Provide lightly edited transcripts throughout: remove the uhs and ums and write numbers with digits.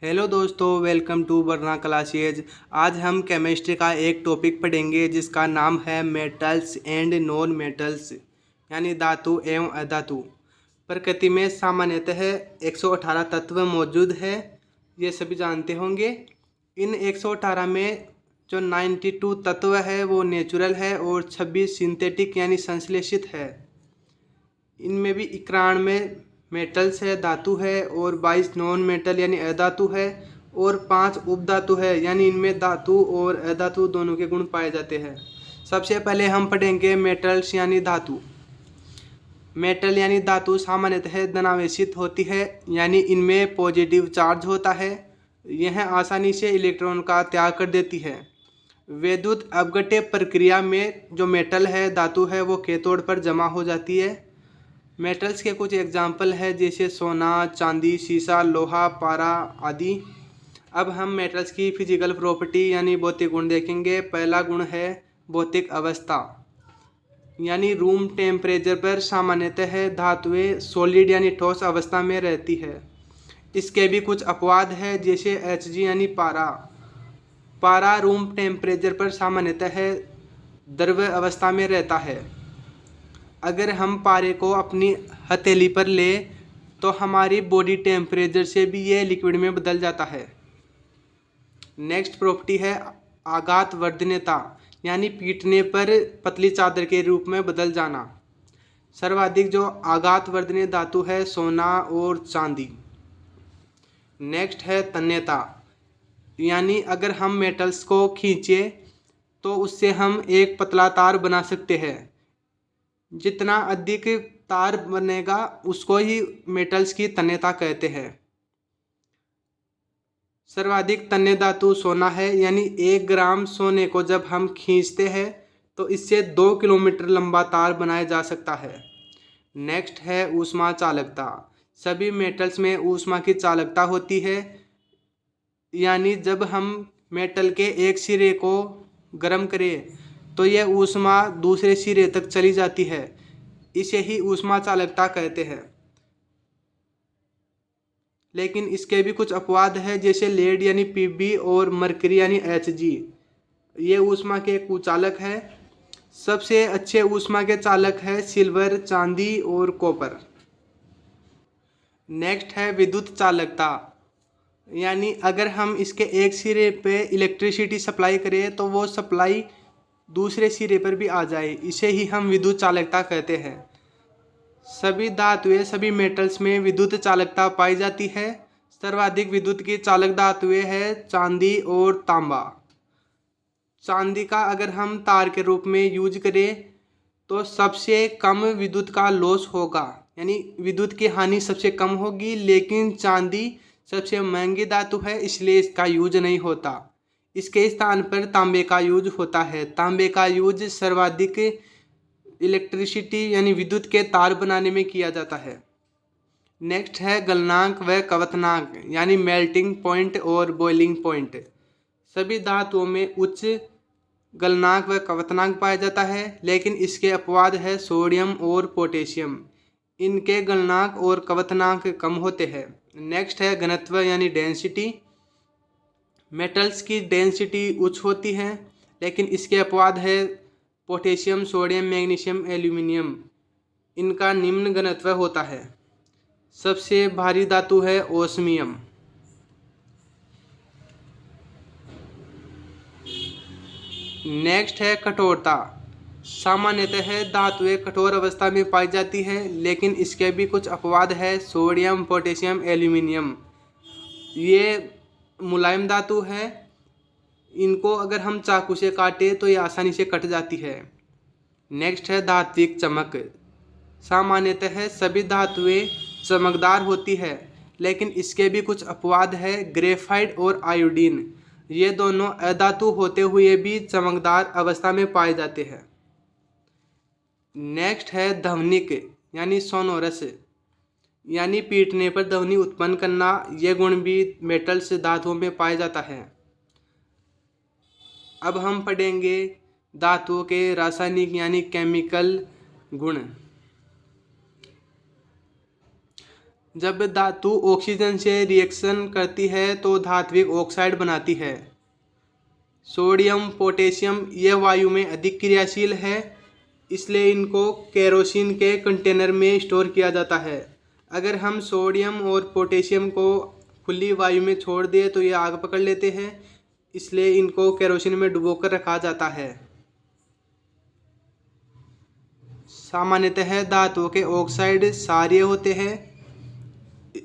Hello दोस्तों, welcome to वरना classes. आज हम केमिस्ट्री का एक टॉपिक पढ़ेंगे जिसका नाम है मेटल्स एंड नॉन मेटल्स, यानी धातु एवं अधातु। प्रकृति में सामान्यतः 118 तत्व मौजूद है, ये सभी जानते होंगे। इन 118 में जो 92 तत्व है वो नेचुरल है और 26 सिंथेटिक यानी संश्लेषित है। इनमें भी 91 मेटल्स है, धातु है, और 22 नॉन मेटल यानी अधातु है, और 5 उपधातु है, यानी इनमें धातु और अधातु दोनों के गुण पाए जाते हैं। सबसे पहले हम पढ़ेंगे मेटल्स यानी धातु। मेटल यानी धातु सामान्यतः धनावेशित होती है, यानी इनमें पॉजिटिव चार्ज होता है। यह आसानी से इलेक्ट्रॉन का त्याग कर देती है। विद्युत अपघट्य प्रक्रिया में जो मेटल है, धातु है, वो कैथोड पर जमा हो जाती है। मेटल्स के कुछ एग्जाम्पल है जैसे सोना, चांदी, शीशा, लोहा, पारा आदि। अब हम मेटल्स की फिजिकल प्रॉपर्टी यानी भौतिक गुण देखेंगे। पहला गुण है भौतिक अवस्था, यानी रूम टेम्परेचर पर सामान्यतः धातुएं सॉलिड यानी ठोस अवस्था में रहती है। इसके भी कुछ अपवाद है जैसे Hg यानी पारा। पारा रूम टेम्परेचर पर सामान्यतः द्रव अवस्था में रहता है। अगर हम पारे को अपनी हथेली पर ले तो हमारी बॉडी टेम्परेचर से भी ये लिक्विड में बदल जाता है। नेक्स्ट प्रॉपर्टी है आघात वर्धनीयता, यानी पीटने पर पतली चादर के रूप में बदल जाना। सर्वाधिक जो आघात वर्धनीय धातु है सोना और चांदी। नेक्स्ट है तन्यता, यानी अगर हम मेटल्स को खींचे तो उससे हम एक पतला तार बना सकते हैं। जितना अधिक तार बनेगा उसको ही मेटल्स की तन्यता कहते हैं। सर्वाधिक तन्य धातु सोना है, यानी 1 ग्राम सोने को जब हम खींचते हैं तो इससे 2 किलोमीटर लंबा तार बनाया जा सकता है। नेक्स्ट है ऊष्मा चालकता। सभी मेटल्स में ऊष्मा की चालकता होती है, यानी जब हम मेटल के एक सिरे को गर्म करें तो यह ऊष्मा दूसरे सिरे तक चली जाती है। इसे ही ऊष्मा चालकता कहते हैं। लेकिन इसके भी कुछ अपवाद है जैसे लेड यानी Pb और मरकरी यानी Hg। ये ऊष्मा के कुचालक है। सबसे अच्छे ऊष्मा के चालक है सिल्वर, चांदी और कॉपर। नेक्स्ट है विद्युत चालकता, यानी अगर हम इसके एक सिरे पे इलेक्ट्रिसिटी सप्लाई करें तो वो सप्लाई दूसरे सिरे पर भी आ जाए, इसे ही हम विद्युत चालकता कहते हैं। सभी धातुएं सभी मेटल्स में विद्युत चालकता पाई जाती है। सर्वाधिक विद्युत की चालक धातुएं है चांदी और तांबा। चांदी का अगर हम तार के रूप में यूज करें तो सबसे कम विद्युत का लॉस होगा, यानी विद्युत की हानि सबसे कम होगी। लेकिन चांदी सबसे महंगी धातु है, इसलिए इसका यूज नहीं होता। इसके स्थान पर तांबे का यूज होता है। तांबे का यूज सर्वाधिक इलेक्ट्रिसिटी यानी विद्युत के तार बनाने में किया जाता है। नेक्स्ट है गलनांक व क्वथनांक, यानी मेल्टिंग पॉइंट और बॉइलिंग पॉइंट। सभी धातुओं में उच्च गलनांक व क्वथनांक पाया जाता है, लेकिन इसके अपवाद है सोडियम और पोटेशियम। इनके गलनांक और क्वथनांक कम होते हैं। नेक्स्ट है घनत्व यानी डेंसिटी। मेटल्स की डेंसिटी उच्च होती है, लेकिन इसके अपवाद है पोटेशियम, सोडियम, मैग्नीशियम, एल्यूमिनियम। इनका निम्न घनत्व होता है। सबसे भारी धातु है ओस्मियम। नेक्स्ट है कठोरता। सामान्यतः धातुएं कठोर अवस्था में पाई जाती है, लेकिन इसके भी कुछ अपवाद है सोडियम, पोटेशियम, एल्यूमिनियम। ये मुलायम धातु है। इनको अगर हम चाकू से काटें तो ये आसानी से कट जाती है। नेक्स्ट है धात्विक चमक। सामान्यतः सभी धातुएं चमकदार होती है, लेकिन इसके भी कुछ अपवाद है ग्रेफाइट और आयोडीन। ये दोनों अधातु होते हुए भी चमकदार अवस्था में पाए जाते हैं। नेक्स्ट है ध्वनिक यानी सोनोरस, यानी पीटने पर ध्वनि उत्पन्न करना। ये गुण भी मेटल्स धातुओं में पाया जाता है। अब हम पढ़ेंगे धातुओं के रासायनिक यानी केमिकल गुण। जब धातु ऑक्सीजन से रिएक्शन करती है तो धात्विक ऑक्साइड बनाती है। सोडियम पोटेशियम ये वायु में अधिक क्रियाशील है, इसलिए इनको केरोसिन के कंटेनर में स्टोर किया जाता है। अगर हम सोडियम और पोटेशियम को खुली वायु में छोड़ दें तो ये आग पकड़ लेते हैं, इसलिए इनको केरोसिन में डुबोकर रखा जाता है। सामान्यतः धातुओं के ऑक्साइड क्षारीय होते हैं।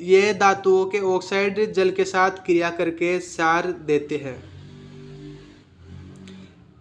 ये धातुओं के ऑक्साइड जल के साथ क्रिया करके क्षार देते हैं।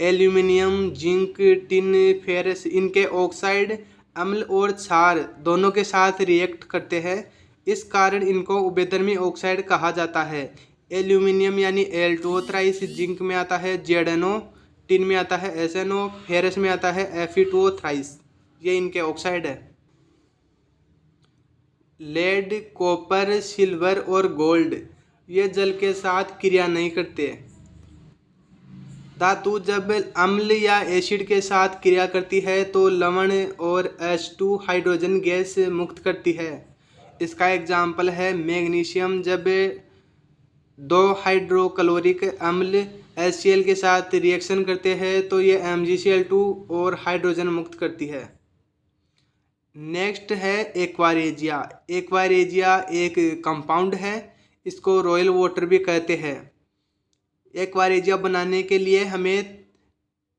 एल्यूमिनियम, जिंक, टिन, फेरस इनके ऑक्साइड अम्ल और क्षार दोनों के साथ रिएक्ट करते हैं। इस कारण इनको उभयधर्मी ऑक्साइड कहा जाता है। एल्यूमिनियम यानी Al2O, जिंक में आता है ZnO, टिन में आता है SnO, फेरस में आता है Fe2O। ये इनके ऑक्साइड है। लेड, कॉपर, सिल्वर और गोल्ड ये जल के साथ क्रिया नहीं करते। धातु जब अम्ल या एसिड के साथ क्रिया करती है तो लवण और H2 हाइड्रोजन गैस मुक्त करती है। इसका एग्जाम्पल है मैग्नीशियम। जब दो हाइड्रोक्लोरिक अम्ल HCl के साथ रिएक्शन करते हैं तो ये MgCl2 और हाइड्रोजन मुक्त करती है। नेक्स्ट है एक्वारेजिया। एक्वारेजिया एक कंपाउंड है, इसको रॉयल वाटर भी कहते हैं। एक्वारेजिया बनाने के लिए हमें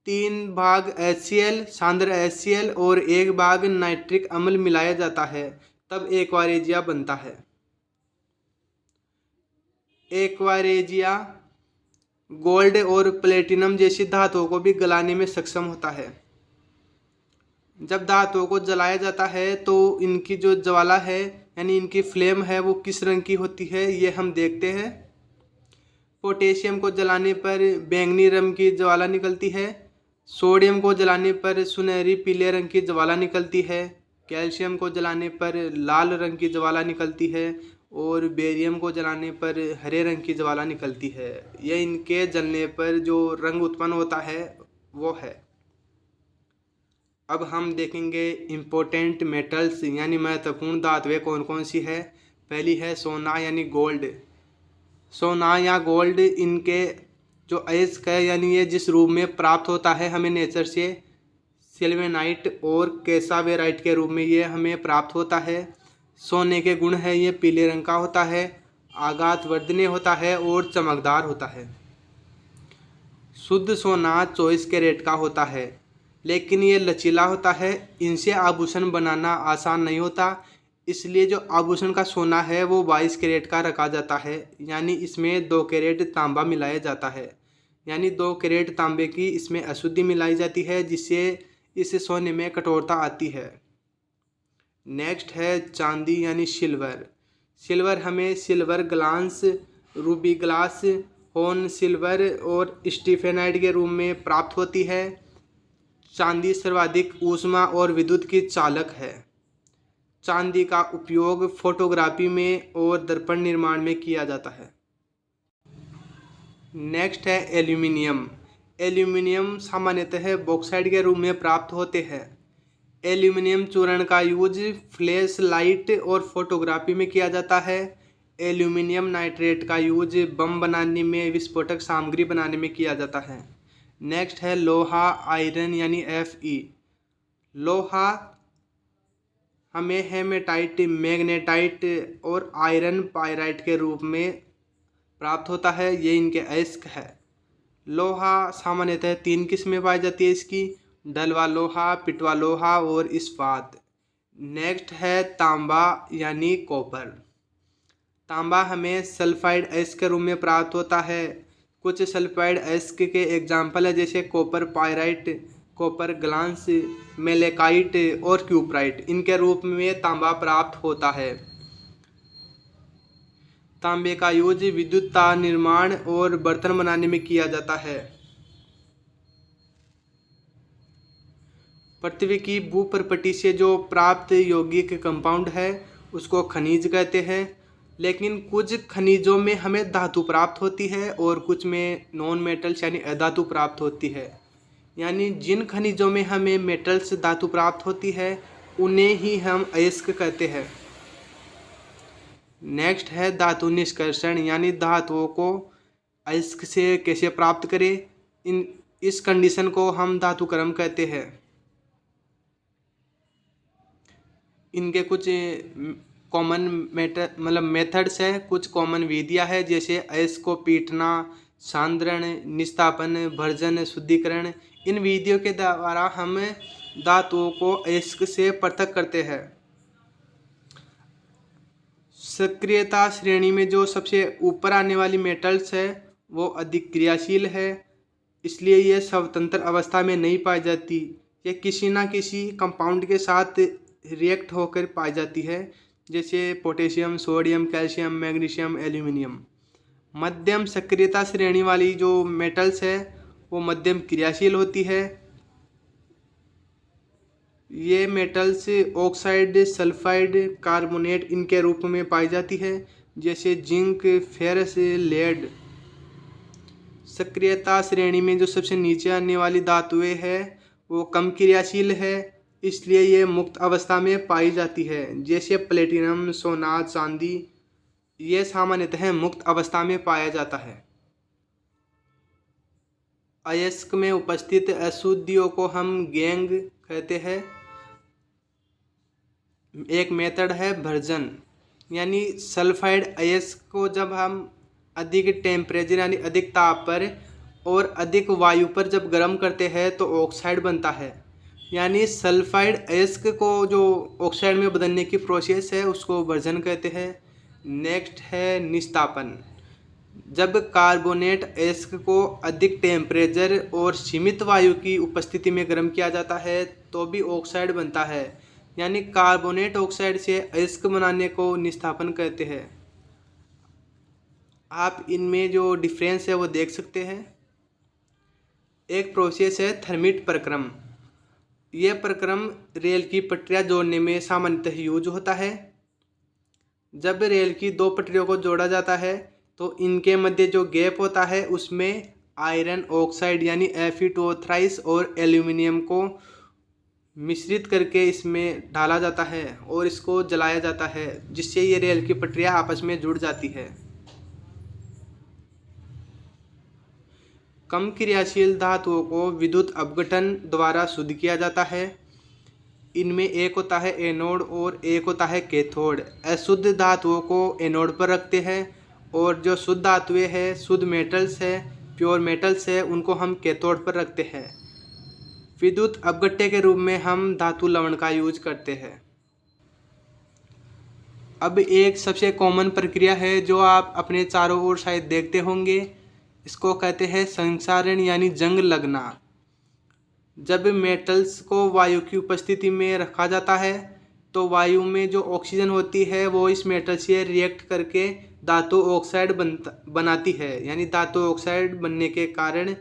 3 भाग HCl, सांद्र HCl और 1 भाग नाइट्रिक अम्ल मिलाया जाता है, तब एक्वारेजिया बनता है। एक्वारेजिया गोल्ड और प्लेटिनम जैसी धातुओं को भी गलाने में सक्षम होता है। जब धातुओं को जलाया जाता है तो इनकी जो ज्वाला है यानी इनकी फ्लेम है वो किस रंग की होती है ये हम देखते हैं। पोटेशियम को जलाने पर बैंगनी रंग की ज्वाला निकलती है। सोडियम को जलाने पर सुनहरी पीले रंग की ज्वाला निकलती है। कैल्शियम को जलाने पर लाल रंग की ज्वाला निकलती है और बेरियम को जलाने पर हरे रंग की ज्वाला निकलती है। यह इनके जलने पर जो रंग उत्पन्न होता है वो है। अब हम देखेंगे इम्पोर्टेंट मेटल्स यानी महत्वपूर्ण धातुएं कौन कौन सी है। पहली है सोना यानी गोल्ड। सोना या गोल्ड इनके जो अयस्क है यानी ये जिस रूप में प्राप्त होता है हमें नेचर से, सिल्वेनाइट और कैसावेराइट के रूप में ये हमें प्राप्त होता है। सोने के गुण है ये पीले रंग का होता है, आघात वर्धनीय होता है और चमकदार होता है। शुद्ध सोना 24 कैरेट का होता है, लेकिन ये लचीला होता है। इनसे आभूषण बनाना आसान नहीं होता, इसलिए जो आभूषण का सोना है वो 22 कैरेट का रखा जाता है, यानी इसमें 2 कैरेट तांबा मिलाया जाता है, यानी 2 कैरेट तांबे की इसमें अशुद्धि मिलाई जाती है जिससे इस सोने में कठोरता आती है। नेक्स्ट है चांदी यानी सिल्वर। सिल्वर हमें silver glass, Ruby glass, horn silver और स्टीफेनाइट के रूप में प्राप्त होती है। चांदी सर्वाधिक ऊष्मा और विद्युत की चालक है। चांदी का उपयोग फोटोग्राफी में और दर्पण निर्माण में किया जाता है। नेक्स्ट है एल्यूमिनियम। एल्यूमिनियम सामान्यतः बॉक्साइड के रूप में प्राप्त होते हैं। एल्यूमिनियम चूर्ण का यूज फ्लैश लाइट और फोटोग्राफी में किया जाता है। एल्यूमिनियम नाइट्रेट का यूज बम बनाने में, विस्फोटक सामग्री बनाने में किया जाता है। नेक्स्ट है लोहा आयरन यानी Fe। लोहा हमें हेमेटाइट, मैग्नेटाइट और आयरन पायराइट के रूप में प्राप्त होता है, ये इनके अयस्क है। लोहा सामान्यतः 3 किस्में पाई जाती है इसकी, डलवा लोहा, पिटवा लोहा और इस्पात। नेक्स्ट है तांबा यानी कॉपर। तांबा हमें सल्फाइड अयस्क के रूप में प्राप्त होता है। कुछ सल्फाइड अयस्क के एग्जाम्पल है जैसे copper pyrite, copper glass, malachite और क्यूप्राइट, इनके रूप में तांबा प्राप्त होता है। तांबे का यूज विद्युत तार निर्माण और बर्तन बनाने में किया जाता है। पृथ्वी की भूपर्पटी से जो प्राप्त यौगिक कंपाउंड है उसको खनिज कहते हैं, लेकिन कुछ खनिजों में हमें धातु प्राप्त होती है और कुछ में नॉन मेटल्स यानी अधातु प्राप्त होती है। यानी जिन खनिजों में हमें मेटल्स धातु प्राप्त होती है उन्हें ही हम अयस्क कहते हैं। नेक्स्ट है धातु निष्कर्षण, यानी धातुओं को अयस्क से कैसे प्राप्त करें। इस कंडीशन को हम धातुकर्म कहते हैं। इनके कुछ कॉमन मेथड्स है, कुछ कॉमन विधियां है, जैसे अयस्क को पीटना, सांद्रण, निस्तापन, भर्जन, शुद्धिकरण। इन विधियों के द्वारा हम धातुओं को अयस्क से पृथक करते हैं। सक्रियता श्रेणी में जो सबसे ऊपर आने वाली मेटल्स है वो अधिक क्रियाशील है, इसलिए ये स्वतंत्र अवस्था में नहीं पाई जाती। ये किसी ना किसी कंपाउंड के साथ रिएक्ट होकर पाई जाती है, जैसे potassium, sodium, calcium, magnesium, aluminium. मध्यम सक्रियता श्रेणी वाली जो मेटल्स है वो मध्यम क्रियाशील होती है। ये मेटल्स ऑक्साइड, सल्फाइड, कार्बोनेट इनके रूप में पाई जाती है, जैसे जिंक, फेरस, लेड। सक्रियता श्रेणी में जो सबसे नीचे आने वाली धातुएं है वो कम क्रियाशील है, इसलिए ये मुक्त अवस्था में पाई जाती है, जैसे प्लेटिनम, सोना, चांदी। ये सामान्यतः मुक्त अवस्था में पाया जाता है। अयस्क में उपस्थित अशुद्धियों को हम गैंग कहते हैं। एक मेथड है भर्जन, यानी सल्फाइड अयस्क को जब हम अधिक टेम्परेचर यानी अधिक ताप पर और अधिक वायु पर जब गर्म करते हैं तो ऑक्साइड बनता है। यानी सल्फाइड अयस्क को जो ऑक्साइड में बदलने की प्रोसेस है उसको भर्जन कहते हैं। नेक्स्ट है निस्तापन। जब कार्बोनेट अयस्क को अधिक टेम्परेचर और सीमित वायु की उपस्थिति में गर्म किया जाता है तो भी ऑक्साइड बनता है, यानी कार्बोनेट ऑक्साइड से अयस्क बनाने को निस्तापन कहते हैं। आप इनमें जो डिफरेंस है वो देख सकते हैं। एक प्रोसेस है थर्मिट प्रक्रम। यह प्रक्रम रेल की पटरियां जोड़ने में सामान्यतः यूज होता है। जब रेल की दो पटरियों को जोड़ा जाता है तो इनके मध्य जो गैप होता है उसमें आयरन ऑक्साइड यानी Fe2O थ्राइस और एल्यूमिनियम को मिश्रित करके इसमें डाला जाता है और इसको जलाया जाता है, जिससे ये रेल की पटरियां आपस में जुड़ जाती है। कम क्रियाशील धातुओं को विद्युत अपघटन द्वारा शुद्ध किया जाता है। इनमें एक होता है एनोड और एक होता है कैथोड। अशुद्ध धातुओं को एनोड पर रखते हैं और जो शुद्ध धातुएं हैं, शुद्ध मेटल्स है, प्योर मेटल्स है, उनको हम कैथोड पर रखते हैं। विद्युत अपघट्य के रूप में हम धातु लवण का यूज करते हैं। अब एक सबसे कॉमन प्रक्रिया है जो आप अपने चारों ओर शायद देखते होंगे, इसको कहते हैं संक्षारण यानी जंग लगना। जब मेटल्स को वायु की उपस्थिति में रखा जाता है तो वायु में जो ऑक्सीजन होती है वो इस मेटल से रिएक्ट करके धातु ऑक्साइड बनाती है, यानी धातु ऑक्साइड बनने के कारण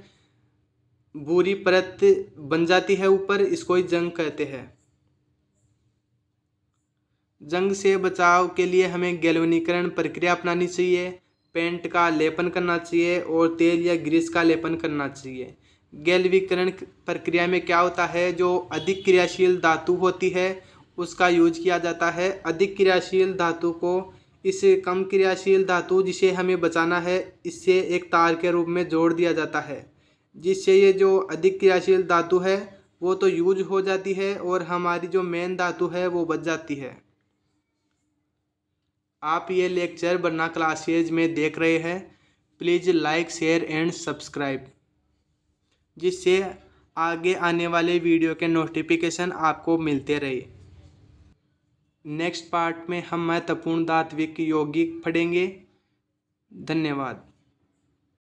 भूरी परत बन जाती है ऊपर, इसको ही जंग कहते हैं। जंग से बचाव के लिए हमें गैल्वेनीकरण प्रक्रिया अपनानी चाहिए, पेंट का लेपन करना चाहिए और तेल या ग्रीस का लेपन करना चाहिए। गैल्वेनीकरण प्रक्रिया में क्या होता है, जो अधिक क्रियाशील धातु होती है उसका यूज किया जाता है। अधिक क्रियाशील धातु को इस कम क्रियाशील धातु जिसे हमें बचाना है इससे एक तार के रूप में जोड़ दिया जाता है, जिससे ये जो अधिक क्रियाशील धातु है वो तो यूज हो जाती है और हमारी जो मेन धातु है वो बच जाती है। आप ये लेक्चर बरना क्लासेज में देख रहे हैं। Please like, share and subscribe, जिससे आगे आने वाले वीडियो के नोटिफिकेशन आपको मिलते रहे। नेक्स्ट पार्ट में हम महत्वपूर्ण धात्विक यौगिक पढ़ेंगे। धन्यवाद।